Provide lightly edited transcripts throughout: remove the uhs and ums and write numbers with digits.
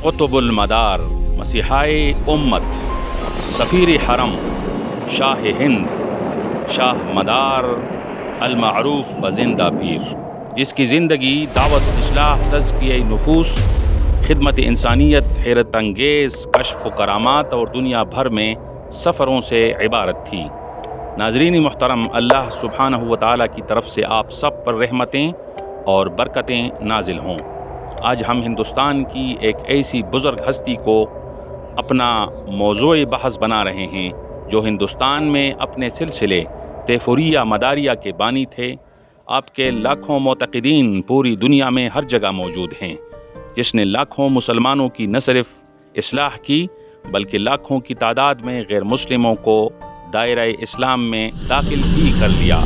قطب المدار، مسیحائے امت، سفیر حرم، شاہ ہند، شاہ مدار المعروف بزندہ پیر، جس کی زندگی دعوت، اصلاح، تزکیہ نفوس، خدمت انسانیت، حیرت انگیز کشف و کرامات اور دنیا بھر میں سفروں سے عبارت تھی۔ ناظرین محترم، اللہ سبحانہ و تعالیٰ کی طرف سے آپ سب پر رحمتیں اور برکتیں نازل ہوں۔ آج ہم ہندوستان کی ایک ایسی بزرگ ہستی کو اپنا موضوع بحث بنا رہے ہیں جو ہندوستان میں اپنے سلسلے تیفوریہ مداریہ کے بانی تھے۔ آپ کے لاکھوں معتقدین پوری دنیا میں ہر جگہ موجود ہیں، جس نے لاکھوں مسلمانوں کی نہ صرف اصلاح کی بلکہ لاکھوں کی تعداد میں غیر مسلموں کو دائرہ اسلام میں داخل بھی کر لیا۔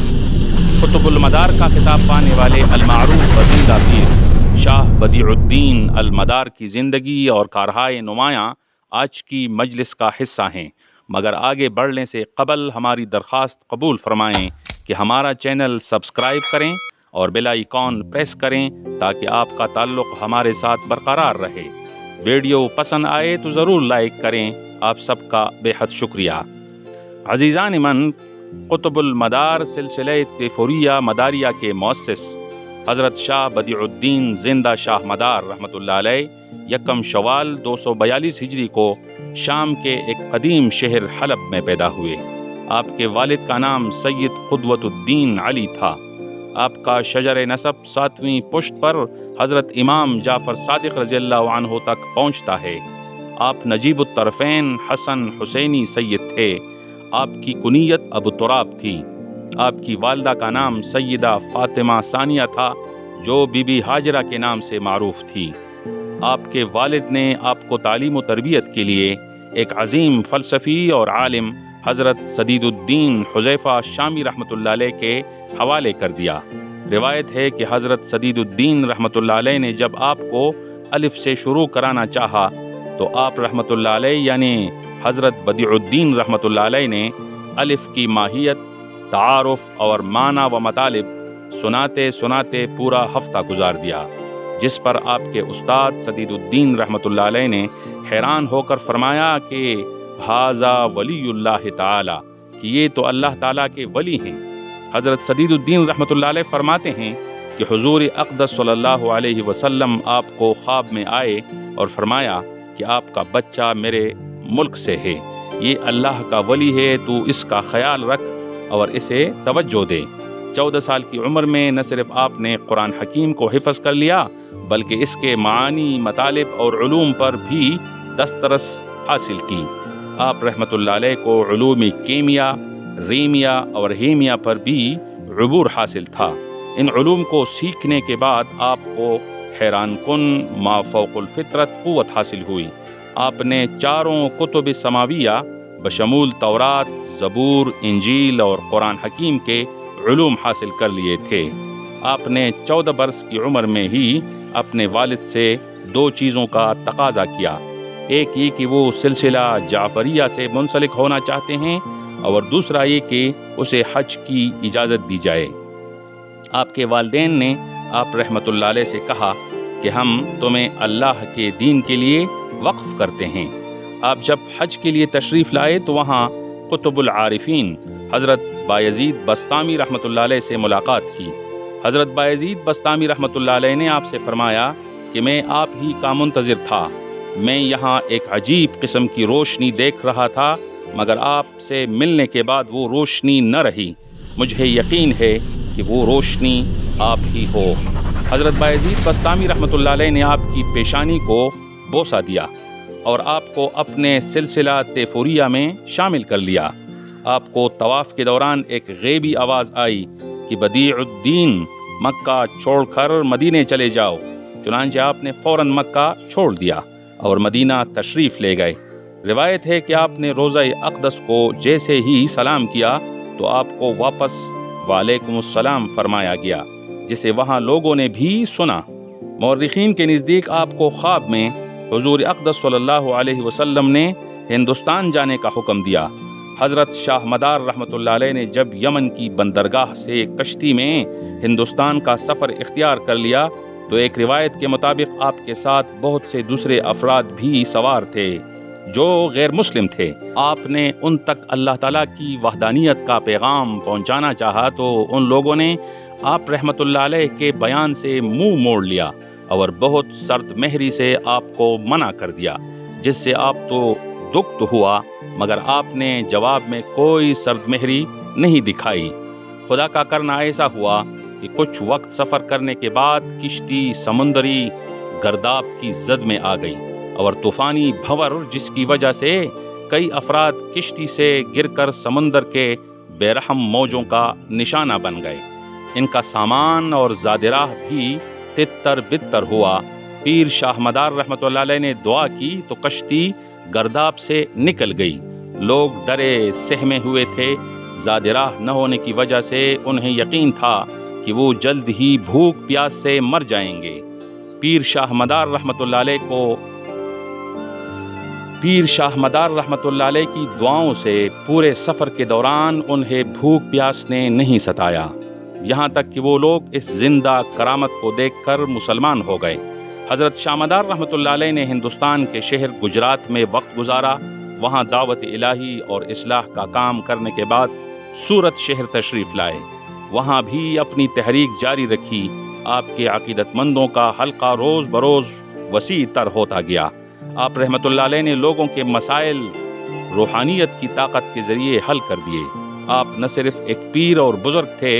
قطب المدار کا خطاب پانے والے المعروف بزندہ پیر شاہ بدیع الدین المدار کی زندگی اور کارہائے نمایاں آج کی مجلس کا حصہ ہیں، مگر آگے بڑھنے سے قبل ہماری درخواست قبول فرمائیں کہ ہمارا چینل سبسکرائب کریں اور بیل آئیکن پریس کریں تاکہ آپ کا تعلق ہمارے ساتھ برقرار رہے۔ ویڈیو پسند آئے تو ضرور لائک کریں۔ آپ سب کا بے حد شکریہ۔ عزیزان من، قطب المدار سلسلہ تیفوریہ مداریہ کے مؤسس حضرت شاہ بدیع الدین زندہ شاہ مدار رحمۃ اللہ علیہ 1 شوال 242 ہجری کو شام کے ایک قدیم شہر حلب میں پیدا ہوئے۔ آپ کے والد کا نام سید قدوۃ الدین علی تھا۔ آپ کا شجر نسب 7ویں پشت پر حضرت امام جعفر صادق رضی اللہ عنہ تک پہنچتا ہے۔ آپ نجیب الطرفین حسن حسینی سید تھے۔ آپ کی کنیت ابو تراب تھی۔ آپ کی والدہ کا نام سیدہ فاطمہ ثانیہ تھا، جو بی بی ہاجرہ کے نام سے معروف تھی۔ آپ کے والد نے آپ کو تعلیم و تربیت کے لیے ایک عظیم فلسفی اور عالم حضرت سدید الدین حذیفہ شامی رحمۃ اللہ علیہ کے حوالے کر دیا۔ روایت ہے کہ حضرت سدید الدین رحمۃ اللہ علیہ نے جب آپ کو الف سے شروع کرانا چاہا تو آپ رحمۃ اللہ علیہ یعنی حضرت بدیع الدین رحمۃ اللہ علیہ نے الف کی ماہیت، تعارف اور معنی و مطالب سناتے سناتے پورا ہفتہ گزار دیا، جس پر آپ کے استاد سدید الدین رحمۃ اللہ علیہ نے حیران ہو کر فرمایا کہ ھذا ولی اللہ تعالی، کہ یہ تو اللہ تعالیٰ کے ولی ہیں۔ حضرت سدید الدین رحمۃ اللہ علیہ فرماتے ہیں کہ حضور اقدس صلی اللہ علیہ وسلم آپ کو خواب میں آئے اور فرمایا کہ آپ کا بچہ میرے ملک سے ہے، یہ اللہ کا ولی ہے، تو اس کا خیال رکھ اور اسے توجہ دے۔ 14 سال کی عمر میں نہ صرف آپ نے قرآن حکیم کو حفظ کر لیا بلکہ اس کے معانی، مطالب اور علوم پر بھی دسترس حاصل کی۔ آپ رحمۃ اللہ علیہ کو علوم کیمیا، ریمیا اور ہیمیا پر بھی عبور حاصل تھا۔ ان علوم کو سیکھنے کے بعد آپ کو حیران کن ما فوق الفطرت قوت حاصل ہوئی۔ آپ نے چاروں کتب سماویہ بشمول تورات، زبور، انجیل اور قرآن حکیم کے علوم حاصل کر لیے تھے۔ آپ نے 14 برس کی عمر میں ہی اپنے والد سے 2 چیزوں کا تقاضا کیا، ایک یہ کہ وہ سلسلہ جعفریہ سے منسلک ہونا چاہتے ہیں اور دوسرا یہ کہ اسے حج کی اجازت دی جائے۔ آپ کے والدین نے آپ رحمۃ اللہ علیہ سے کہا کہ ہم تمہیں اللہ کے دین کے لیے وقف کرتے ہیں۔ آپ جب حج کے لیے تشریف لائے تو وہاں قطب العارفین حضرت بایزید بسطامی رحمۃ اللہ علیہ سے ملاقات کی۔ حضرت بایزید بسطامی رحمۃ اللہ علیہ نے آپ سے فرمایا کہ میں آپ ہی کا منتظر تھا، میں یہاں ایک عجیب قسم کی روشنی دیکھ رہا تھا، مگر آپ سے ملنے کے بعد وہ روشنی نہ رہی، مجھے یقین ہے کہ وہ روشنی آپ ہی ہو۔ حضرت بایزید بسطامی رحمۃ اللہ علیہ نے آپ کی پیشانی کو بوسہ دیا اور آپ کو اپنے سلسلہ تیفوریہ میں شامل کر لیا۔ آپ کو طواف کے دوران ایک غیبی آواز آئی کہ بدیع الدین مکہ چھوڑ کر مدینے چلے جاؤ، چنانچہ آپ نے فوراً مکہ چھوڑ دیا اور مدینہ تشریف لے گئے۔ روایت ہے کہ آپ نے روضہ اقدس کو جیسے ہی سلام کیا تو آپ کو واپس وعلیکم السلام فرمایا گیا، جسے وہاں لوگوں نے بھی سنا۔ مورخین کے نزدیک آپ کو خواب میں حضور اقدس صلی اللہ علیہ وسلم نے ہندوستان جانے کا حکم دیا۔ حضرت شاہ مدار رحمۃ اللہ علیہ نے جب یمن کی بندرگاہ سے کشتی میں ہندوستان کا سفر اختیار کر لیا تو ایک روایت کے مطابق آپ کے ساتھ بہت سے دوسرے افراد بھی سوار تھے جو غیر مسلم تھے۔ آپ نے ان تک اللہ تعالیٰ کی وحدانیت کا پیغام پہنچانا چاہا تو ان لوگوں نے آپ رحمۃ اللہ علیہ کے بیان سے منہ موڑ لیا اور بہت سرد مہری سے آپ کو منع کر دیا، جس سے آپ تو دکھ ہوا مگر آپ نے جواب میں کوئی سرد مہری نہیں دکھائی۔ خدا کا کرنا ایسا ہوا کہ کچھ وقت سفر کرنے کے بعد کشتی سمندری گرداب کی زد میں آ گئی اور طوفانی بھنور جس کی وجہ سے کئی افراد کشتی سے گر کر سمندر کے بے رحم موجوں کا نشانہ بن گئے۔ ان کا سامان اور زادراہ بھی تتر بتر ہوا۔ پیر شاہ مدار رحمۃ اللہ علیہ نے دعا کی تو کشتی گرداب سے نکل گئی۔ لوگ ڈرے سہمے ہوئے تھے۔ زادراہ نہ ہونے کی وجہ سے انہیں یقین تھا کہ وہ جلد ہی بھوک پیاس سے مر جائیں گے۔ پیر شاہ مدار رحمۃ اللہ علیہ کی دعاؤں سے پورے سفر کے دوران انہیں بھوک پیاس نے نہیں ستایا، یہاں تک کہ وہ لوگ اس زندہ کرامت کو دیکھ کر مسلمان ہو گئے۔ حضرت شاہ مدار رحمۃ اللہ علیہ نے ہندوستان کے شہر گجرات میں وقت گزارا۔ وہاں دعوت الہی اور اصلاح کا کام کرنے کے بعد سورت شہر تشریف لائے۔ وہاں بھی اپنی تحریک جاری رکھی۔ آپ کے عقیدت مندوں کا حلقہ روز بروز وسیع تر ہوتا گیا۔ آپ رحمۃ اللہ علیہ نے لوگوں کے مسائل روحانیت کی طاقت کے ذریعے حل کر دیے۔ آپ نہ صرف ایک پیر اور بزرگ تھے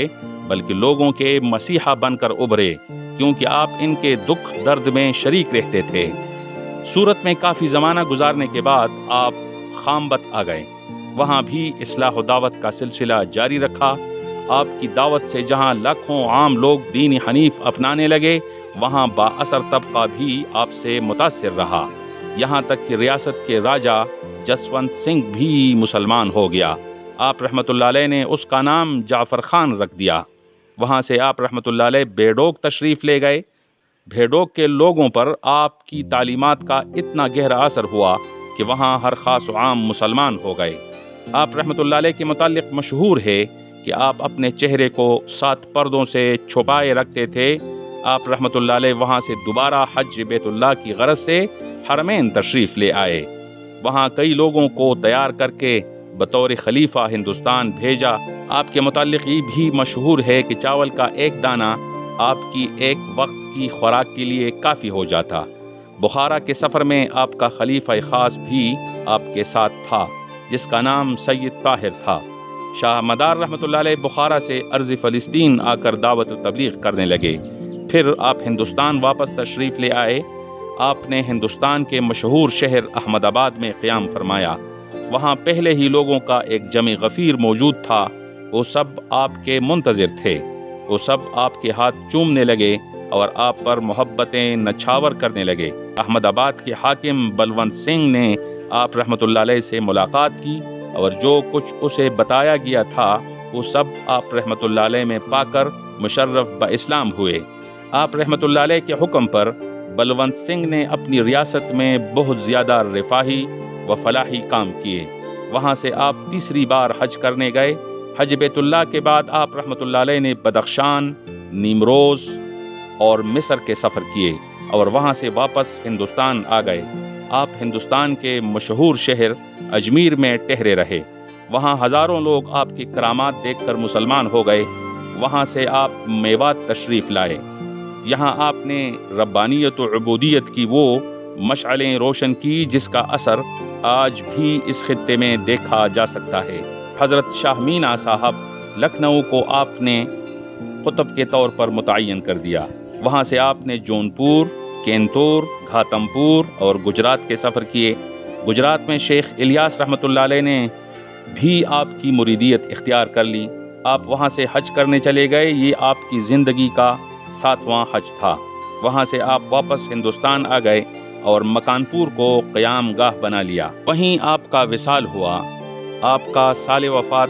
بلکہ لوگوں کے مسیحا بن کر ابھرے، کیونکہ آپ ان کے دکھ درد میں شریک رہتے تھے۔ سورت میں کافی زمانہ گزارنے کے بعد آپ خامبت آ گئے۔ وہاں بھی اصلاح و دعوت کا سلسلہ جاری رکھا۔ آپ کی دعوت سے جہاں لاکھوں عام لوگ دین حنیف اپنانے لگے، وہاں با اثر طبقہ بھی آپ سے متاثر رہا، یہاں تک کہ ریاست کے راجا جسونت سنگھ بھی مسلمان ہو گیا۔ آپ رحمۃ اللہ علیہ نے اس کا نام جعفر خان رکھ دیا۔ وہاں سے آپ رحمۃ اللہ علیہ بیڈوک تشریف لے گئے۔ بھیڈوک کے لوگوں پر آپ کی تعلیمات کا اتنا گہرا اثر ہوا کہ وہاں ہر خاص و عام مسلمان ہو گئے۔ آپ رحمۃ اللہ علیہ کے متعلق مشہور ہے کہ آپ اپنے چہرے کو 7 پردوں سے چھپائے رکھتے تھے۔ آپ رحمۃ اللہ علیہ وہاں سے دوبارہ حج بیت اللہ کی غرض سے حرمین تشریف لے آئے۔ وہاں کئی لوگوں کو تیار کر کے بطور خلیفہ ہندوستان بھیجا۔ آپ کے متعلق یہ بھی مشہور ہے کہ چاول کا ایک دانہ آپ کی ایک وقت کی خوراک کے لیے کافی ہو جاتا۔ بخارا کے سفر میں آپ کا خلیفہ خاص بھی آپ کے ساتھ تھا، جس کا نام سید طاہر تھا۔ شاہ مدار رحمۃ اللہ علیہ بخارا سے ارض فلسطین آ کر دعوت و تبلیغ کرنے لگے۔ پھر آپ ہندوستان واپس تشریف لے آئے۔ آپ نے ہندوستان کے مشہور شہر احمد آباد میں قیام فرمایا۔ وہاں پہلے ہی لوگوں کا ایک جمع غفیر موجود تھا۔ وہ سب آپ کے منتظر تھے۔ وہ سب آپ کے ہاتھ چومنے لگے اور آپ پر محبتیں نچھاور کرنے لگے۔ احمد آباد کے حاکم بلونت سنگھ نے آپ رحمۃ اللہ علیہ سے ملاقات کی اور جو کچھ اسے بتایا گیا تھا وہ سب آپ رحمۃ اللہ علیہ میں پا کر مشرف باسلام ہوئے۔ آپ رحمۃ اللہ علیہ کے حکم پر بلونت سنگھ نے اپنی ریاست میں بہت زیادہ رفاہی و فلاحی کام کیے۔ وہاں سے آپ تیسری بار حج کرنے گئے۔ حج بیت اللہ کے بعد آپ رحمۃ اللہ علیہ نے بدخشان، نیمروز اور مصر کے سفر کیے اور وہاں سے واپس ہندوستان آ گئے۔ آپ ہندوستان کے مشہور شہر اجمیر میں ٹھہرے رہے۔ وہاں ہزاروں لوگ آپ کی کرامات دیکھ کر مسلمان ہو گئے۔ وہاں سے آپ میوات تشریف لائے۔ یہاں آپ نے ربانیت و عبودیت کی وہ مشعلیں روشن کی جس کا اثر آج بھی اس خطے میں دیکھا جا سکتا ہے۔ حضرت شاہ مینا صاحب لکھنؤ کو آپ نے قطب کے طور پر متعین کر دیا۔ وہاں سے آپ نے جونپور، کینتور، گھاتمپور اور گجرات کے سفر کیے۔ گجرات میں شیخ الیاس رحمۃ اللہ علیہ نے بھی آپ کی مریدیت اختیار کر لی۔ آپ وہاں سے حج کرنے چلے گئے۔ یہ آپ کی زندگی کا 7واں حج تھا۔ وہاں سے آپ واپس ہندوستان آ گئے اور مکانپور کو قیام گاہ بنا لیا۔ وہیں آپ کا وصال ہوا۔ آپ کا سال وفات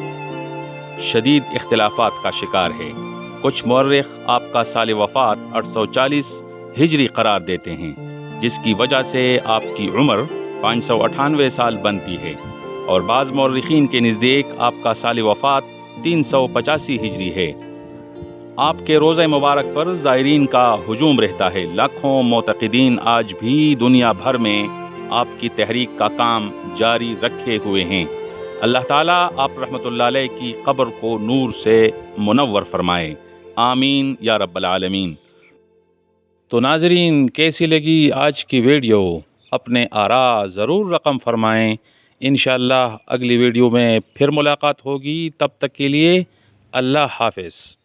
شدید اختلافات کا شکار ہے۔ کچھ مورخ آپ کا سال وفات 840 ہجری قرار دیتے ہیں، جس کی وجہ سے آپ کی عمر 598 سال بنتی ہے، اور بعض مورخین کے نزدیک آپ کا سال وفات 385 ہجری ہے۔ آپ کے روزہ مبارک پر زائرین کا ہجوم رہتا ہے۔ لاکھوں معتقدین آج بھی دنیا بھر میں آپ کی تحریک کا کام جاری رکھے ہوئے ہیں۔ اللہ تعالیٰ آپ رحمۃ اللہ علیہ کی قبر کو نور سے منور فرمائے، آمین یا رب العالمین۔ تو ناظرین، کیسی لگی آج کی ویڈیو؟ اپنے آراء ضرور رقم فرمائیں۔ انشاءاللہ اگلی ویڈیو میں پھر ملاقات ہوگی، تب تک کے لیے اللہ حافظ۔